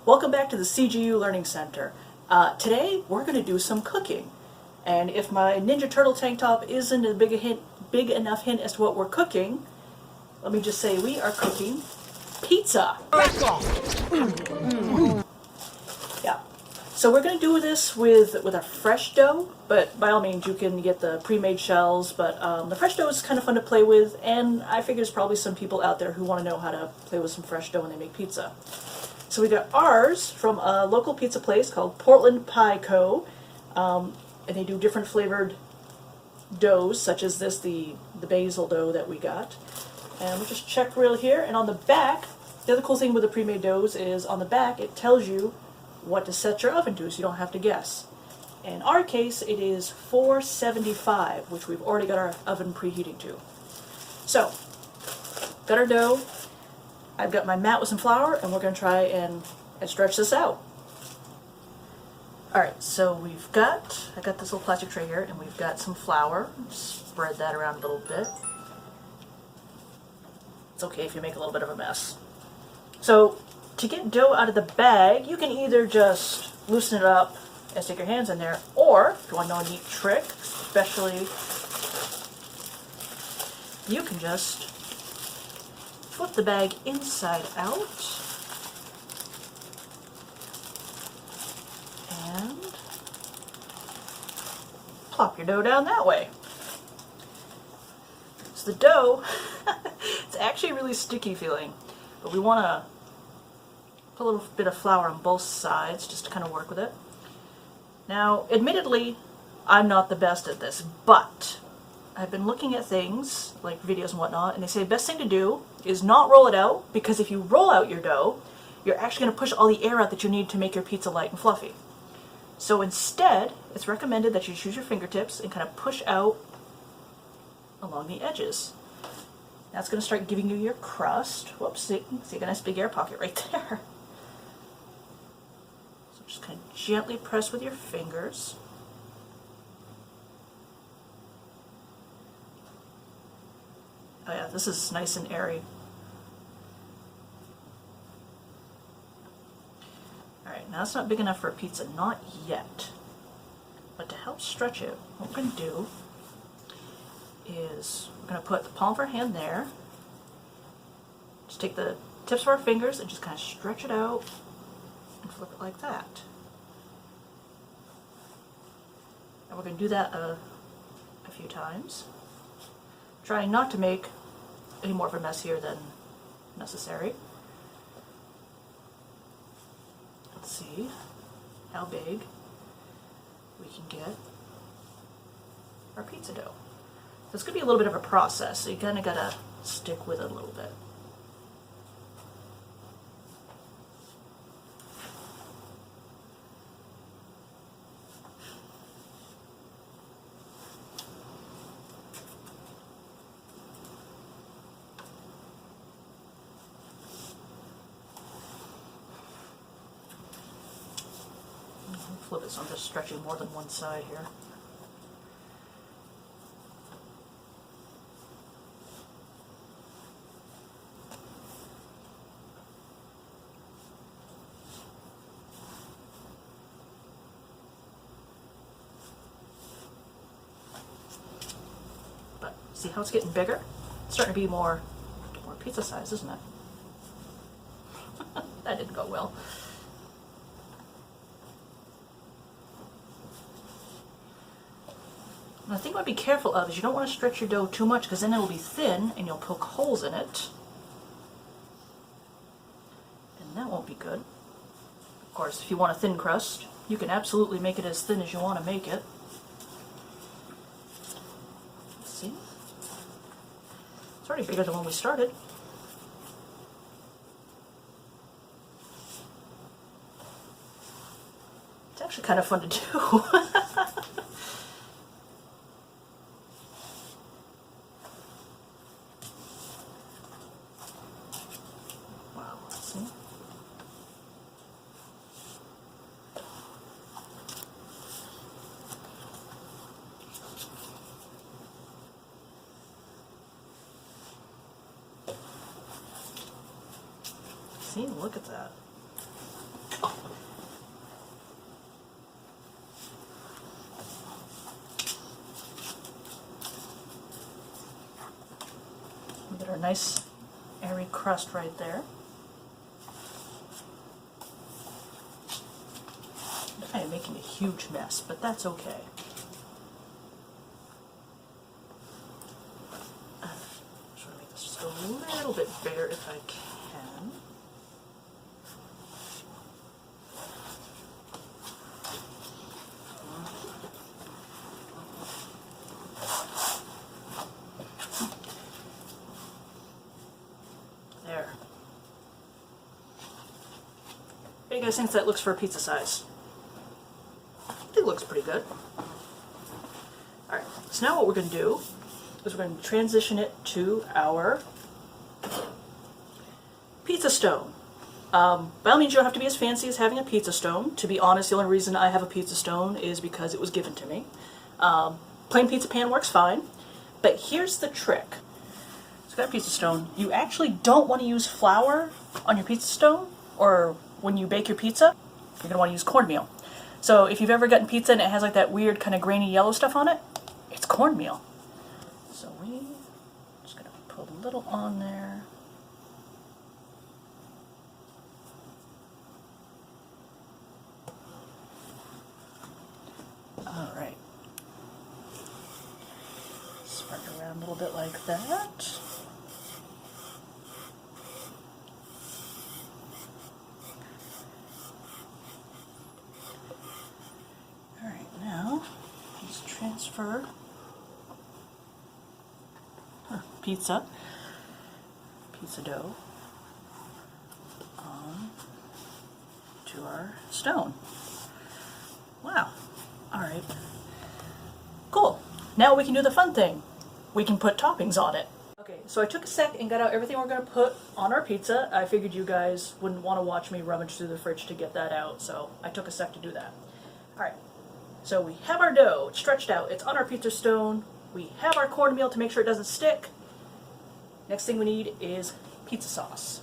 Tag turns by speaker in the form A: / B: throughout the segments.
A: Welcome back to the CGU Learning Center. Today we're going to do some cooking. And if my Ninja Turtle tank top isn't a big enough hint as to what we're cooking, let me just say we are cooking pizza. Yeah. So we're going to do this with a fresh dough, but by all means you can get the pre-made shells, but the fresh dough is kind of fun to play with, and I figure there's probably some people out there who want to know how to play with some fresh dough when they make pizza. So we got ours from a local pizza place called Portland Pie Co. And they do different flavored doughs, such as this, the basil dough that we got. And we'll just check real here. And on the back, the other cool thing with the pre-made doughs is on the back it tells you what to set your oven to, so you don't have to guess. In our case, it is 475, which we've already got our oven preheating to. So, got our dough. I've got my mat with some flour, and we're going to try and stretch this out. Alright, so I got this little plastic tray here, and we've got some flour. Spread that around a little bit. It's okay if you make a little bit of a mess. So, to get dough out of the bag, you can either just loosen it up and stick your hands in there, or, if you want to know a neat trick, especially, you can just flip the bag inside out and plop your dough down that way. So the dough, it's actually really sticky feeling, but we want to put a little bit of flour on both sides just to kind of work with it. Now, admittedly, I'm not the best at this, but I've been looking at things, like videos and whatnot, and they say the best thing to do is not roll it out, because if you roll out your dough, you're actually going to push all the air out that you need to make your pizza light and fluffy. So instead, it's recommended that you just use your fingertips and kind of push out along the edges. That's going to start giving you your crust. Whoops, see a nice big air pocket right there. So just kind of gently press with your fingers. Oh yeah, this is nice and airy. Alright, now it's not big enough for a pizza, not yet. But to help stretch it, what we're going to do is we're going to put the palm of our hand there. Just take the tips of our fingers and just kind of stretch it out and flip it like that. And we're going to do that a few times. Trying not to make any more of a mess here than necessary. Let's see how big we can get our pizza dough. So it's going to be a little bit of a process, so you kind of got to stick with it a little bit. Flip it so I'm just stretching more than one side here. But see how it's getting bigger? It's starting to be more pizza size, isn't it? That didn't go well. The thing you want to be careful of is you don't want to stretch your dough too much, because then it will be thin and you'll poke holes in it. And that won't be good. Of course, if you want a thin crust, you can absolutely make it as thin as you want to make it. Let's see. It's already bigger than when we started. It's actually kind of fun to do. See, look at that. We get our nice airy crust right there. I'm making a huge mess, but that's okay. Just want to make this just a little bit bigger if I can. There. How do you guys think that looks for a pizza size? It looks pretty good. Alright, so now what we're going to do is we're going to transition it to our pizza stone. By all means, you don't have to be as fancy as having a pizza stone. To be honest, the only reason I have a pizza stone is because it was given to me. Plain pizza pan works fine, but here's the trick. So I've got a pizza stone. You actually don't want to use flour on your pizza stone, or when you bake your pizza, you're going to want to use cornmeal. So if you've ever gotten pizza and it has like that weird kind of grainy yellow stuff on it, it's cornmeal. So we're just going to put a little on there. Alright. Spread it around a little bit like that. Now, let's transfer pizza dough on to our stone. Wow. Alright. Cool. Now we can do the fun thing. We can put toppings on it. Okay, so I took a sec and got out everything we're going to put on our pizza. I figured you guys wouldn't want to watch me rummage through the fridge to get that out, so I took a sec to do that. Alright. So we have our dough, it's stretched out, it's on our pizza stone, we have our cornmeal to make sure it doesn't stick. Next thing we need is pizza sauce.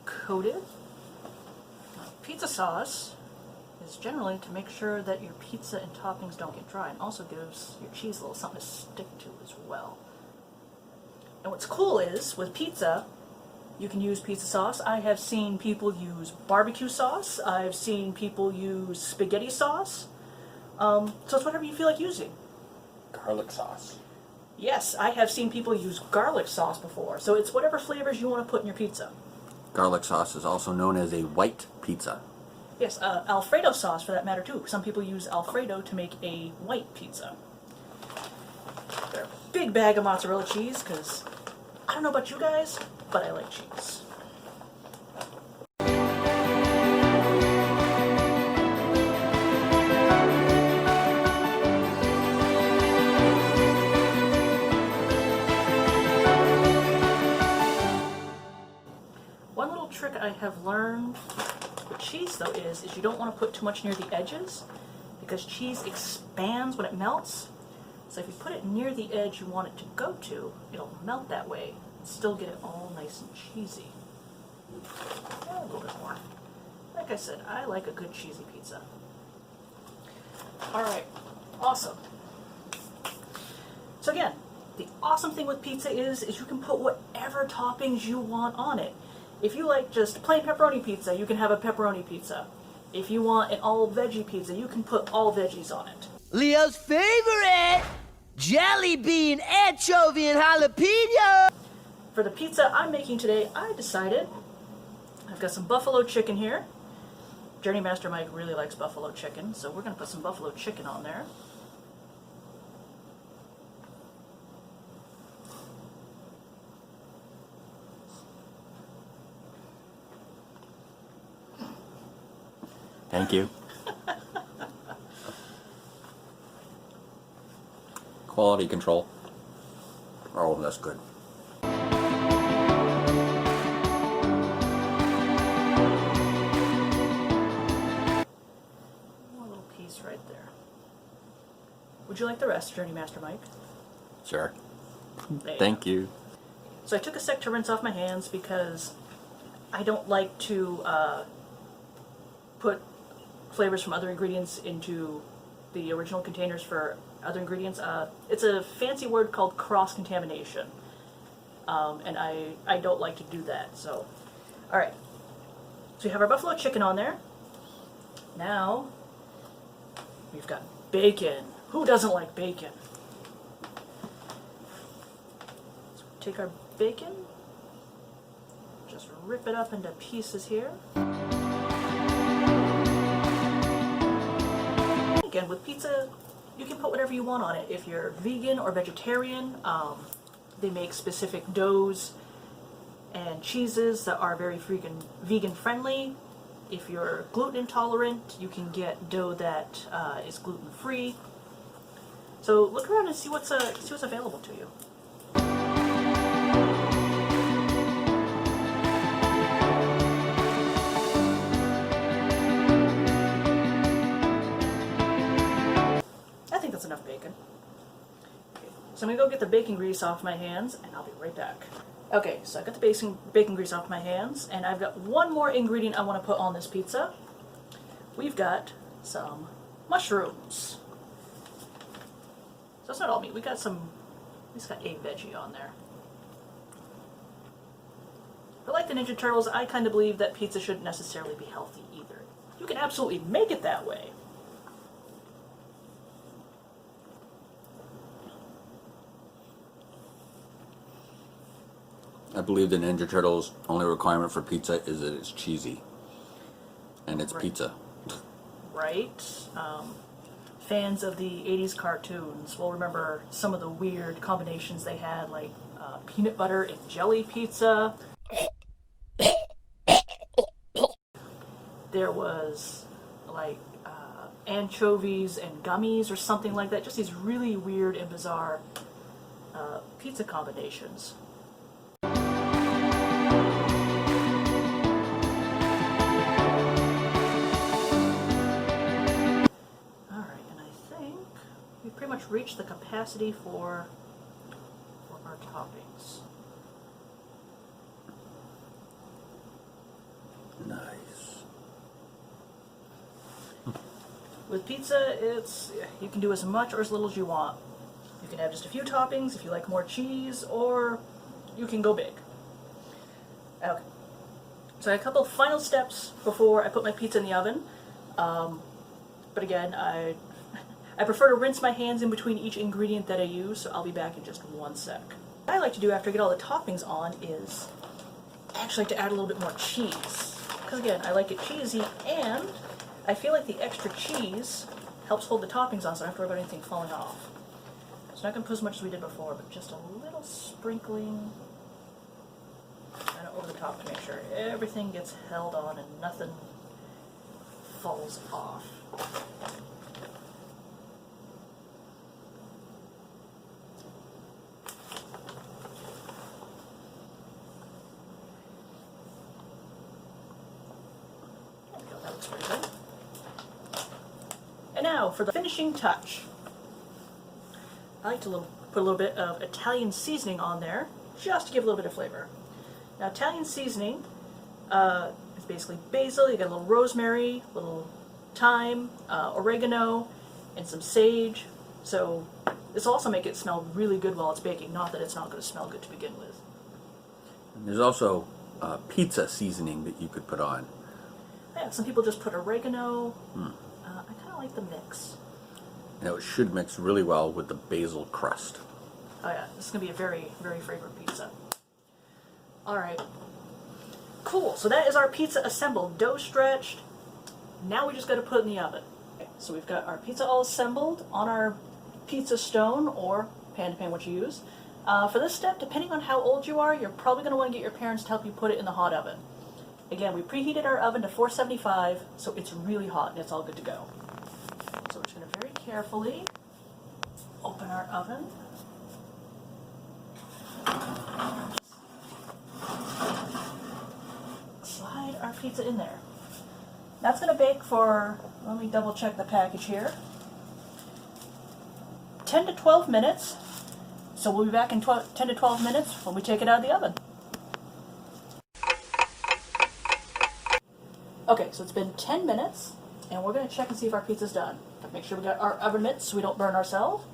A: Coated. Pizza sauce is generally to make sure that your pizza and toppings don't get dry, and also gives your cheese a little something to stick to as well. And what's cool is, with pizza, you can use pizza sauce. I have seen people use barbecue sauce. I've seen people use spaghetti sauce. So it's whatever you feel like using.
B: Garlic sauce.
A: Yes, I have seen people use garlic sauce before. So it's whatever flavors you want to put in your pizza.
B: Garlic sauce is also known as a white pizza.
A: Yes, Alfredo sauce for that matter too. Some people use Alfredo to make a white pizza. Got a big bag of mozzarella cheese because I don't know about you guys, but I like cheese. One little trick I have learned with cheese though is you don't want to put too much near the edges because cheese expands when it melts. So if you put it near the edge you want it to go to, it'll melt that way and still get it all nice and cheesy. A little bit more. Like I said, I like a good cheesy pizza. Alright, awesome. So again, the awesome thing with pizza is you can put whatever toppings you want on it. If you like just plain pepperoni pizza, you can have a pepperoni pizza. If you want an all-veggie pizza, you can put all veggies on it.
C: Leo's favorite! Jelly bean, anchovy, and jalapeno!
A: For the pizza I'm making today, I decided I've got some buffalo chicken here. Journey Master Mike really likes buffalo chicken, so we're going to put some buffalo chicken on there.
B: Thank you. Quality control. Oh, that's good.
A: One little piece right there. Would you like the rest, Journey Master Mike?
B: Sure.
A: There you
B: Thank
A: go.
B: you.
A: So I took a sec to rinse off my hands because I don't like to put flavors from other ingredients into the original containers for other ingredients. It's a fancy word called cross-contamination, and I don't like to do that. So, all right. So we have our buffalo chicken on there. Now we've got bacon. Who doesn't like bacon? So take our bacon, just rip it up into pieces here. Again, with pizza, you can put whatever you want on it. If you're vegan or vegetarian, they make specific doughs and cheeses that are very vegan friendly. If you're gluten intolerant, you can get dough that is gluten free. So look around and see what's available to you. I think that's enough bacon. Okay, so I'm gonna go get the bacon grease off my hands, and I'll be right back. Okay, so I got the bacon grease off my hands, and I've got one more ingredient I want to put on this pizza. We've got some mushrooms. So it's not all meat. We got a veggie on there. But like the Ninja Turtles, I kind of believe that pizza shouldn't necessarily be healthy either. You can absolutely make it that way.
B: I believe the Ninja Turtles' only requirement for pizza is that it's cheesy. And it's
A: Right.
B: pizza.
A: Right? Fans of the 80s cartoons will remember some of the weird combinations they had, like peanut butter and jelly pizza. There was like anchovies and gummies or something like that. Just these really weird and bizarre pizza combinations. We've pretty much reached the capacity for our toppings.
B: Nice.
A: With pizza, you can do as much or as little as you want. You can have just a few toppings if you like more cheese, or you can go big. Okay. So I have a couple final steps before I put my pizza in the oven. But again, I prefer to rinse my hands in between each ingredient that I use, so I'll be back in just one sec. What I like to do after I get all the toppings on is I actually like to add a little bit more cheese. Because again, I like it cheesy, and I feel like the extra cheese helps hold the toppings on so I don't have to worry about anything falling off. So not going to put as much as we did before, but just a little sprinkling kind of over the top to make sure everything gets held on and nothing falls off. And now for the finishing touch. I like to put a little bit of Italian seasoning on there, just to give a little bit of flavor. Now Italian seasoning is basically basil, you got a little rosemary, a little thyme, oregano, and some sage. So this will also make it smell really good while it's baking, not that it's not going to smell good to begin with.
B: And there's also pizza seasoning that you could put on.
A: Yeah, some people just put oregano. I kind of like the mix.
B: Now it should mix really well with the basil crust.
A: Oh yeah, this is going to be a very, very fragrant pizza. Alright. Cool, so that is our pizza assembled, dough stretched. Now we just got to put it in the oven. Okay, so we've got our pizza all assembled on our pizza stone, or pan, depending what you use. For this step, depending on how old you are, you're probably going to want to get your parents to help you put it in the hot oven. Again, we preheated our oven to 475, so it's really hot and it's all good to go. So we're just going to very carefully open our oven. pizza in there. That's going to bake for, let me double check the package here, 10 to 12 minutes. So we'll be back in 10 to 12 minutes when we take it out of the oven. Okay, so it's been 10 minutes, and we're going to check and see if our pizza's done. Make sure we got our oven mitts so we don't burn ourselves.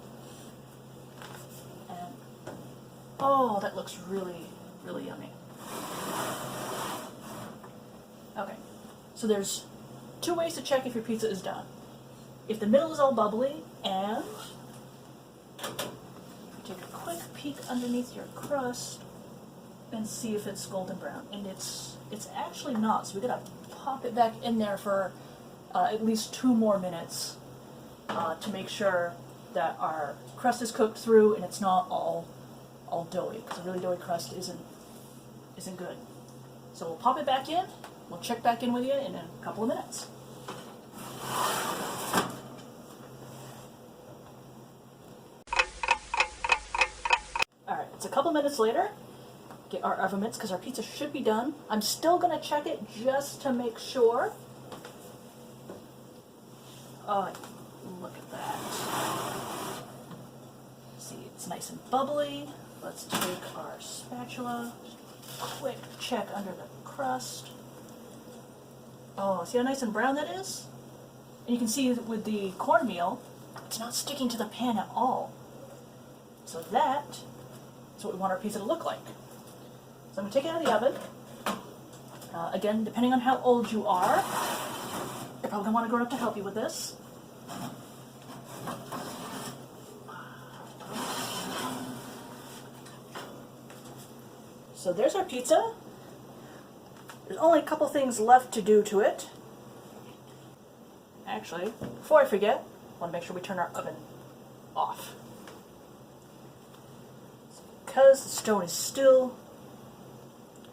A: And, oh, that looks really, really yummy. Okay, so there's two ways to check if your pizza is done. If the middle is all bubbly, and take a quick peek underneath your crust and see if it's golden brown. And it's actually not, so we gotta pop it back in there for at least 2 more minutes to make sure that our crust is cooked through and it's not all doughy, because a really doughy crust isn't good. So we'll pop it back in. We'll check back in with you in a couple of minutes. Alright, it's a couple minutes later. Get our oven mitts because our pizza should be done. I'm still going to check it just to make sure. Oh, look at that. See, it's nice and bubbly. Let's take our spatula. Just a quick check under the crust. Oh, see how nice and brown that is? And you can see with the cornmeal, it's not sticking to the pan at all. So that is what we want our pizza to look like. So I'm going to take it out of the oven. Again, depending on how old you are, you're probably going to want a grown-up to help you with this. So there's our pizza. There's only a couple things left to do to it. Actually, before I forget, I want to make sure we turn our oven off. So because the stone is still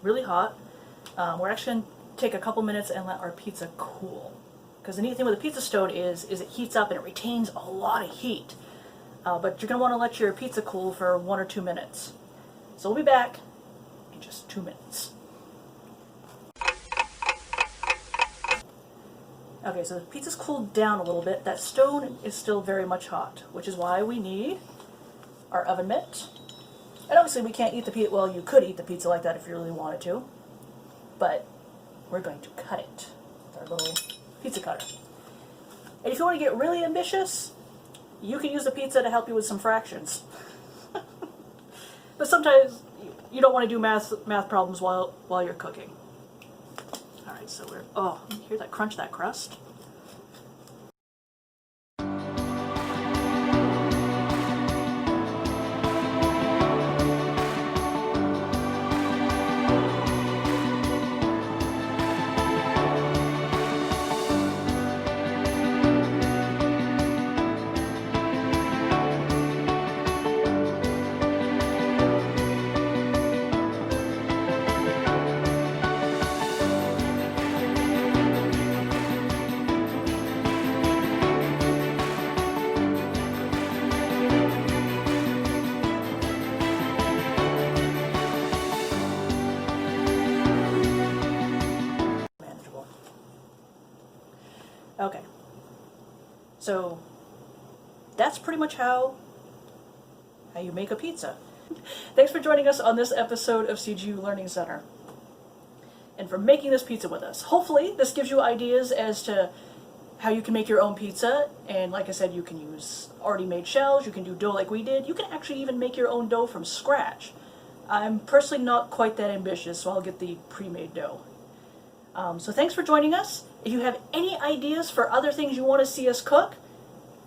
A: really hot, we're actually going to take a couple minutes and let our pizza cool. Because the neat thing with a pizza stone is it heats up and it retains a lot of heat. But you're going to want to let your pizza cool for 1 or 2 minutes. So we'll be back in just 2 minutes. Okay, so the pizza's cooled down a little bit. That stone is still very much hot, which is why we need our oven mitt. And obviously we can't eat the pizza, well, you could eat the pizza like that if you really wanted to, but we're going to cut it with our little pizza cutter. And if you want to get really ambitious, you can use the pizza to help you with some fractions. But sometimes you don't want to do math problems while you're cooking. Alright, so oh, you hear that crunch, that crust? Okay, so that's pretty much how you make a pizza. Thanks for joining us on this episode of CGU Learning Center and for making this pizza with us. Hopefully this gives you ideas as to how you can make your own pizza, and like I said, you can use already made shells, you can do dough like we did, you can actually even make your own dough from scratch. I'm personally not quite that ambitious, so I'll get the pre-made dough. So thanks for joining us. If you have any ideas for other things you want to see us cook,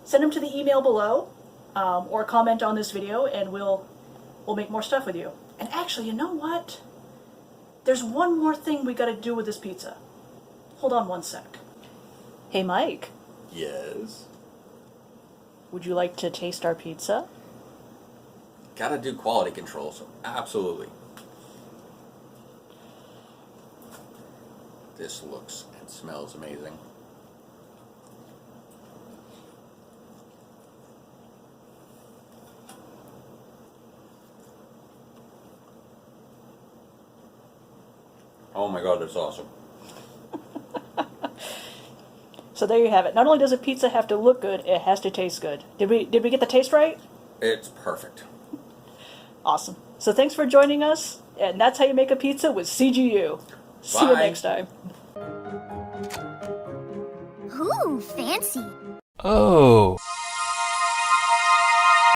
A: send them to the email below, or comment on this video, and we'll make more stuff with you. And actually, you know what? There's one more thing we got to do with this pizza. Hold on one sec. Hey, Mike.
B: Yes?
A: Would you like to taste our pizza?
B: Gotta do quality control, so absolutely. This looks and smells amazing. Oh my god, that's awesome.
A: So there you have it. Not only does a pizza have to look good, it has to taste good. Did we get the taste right?
B: It's perfect.
A: Awesome. So thanks for joining us, and that's how you make a pizza with CGU. See you
B: Bye.
A: next time.
D: Ooh, fancy.
E: Oh.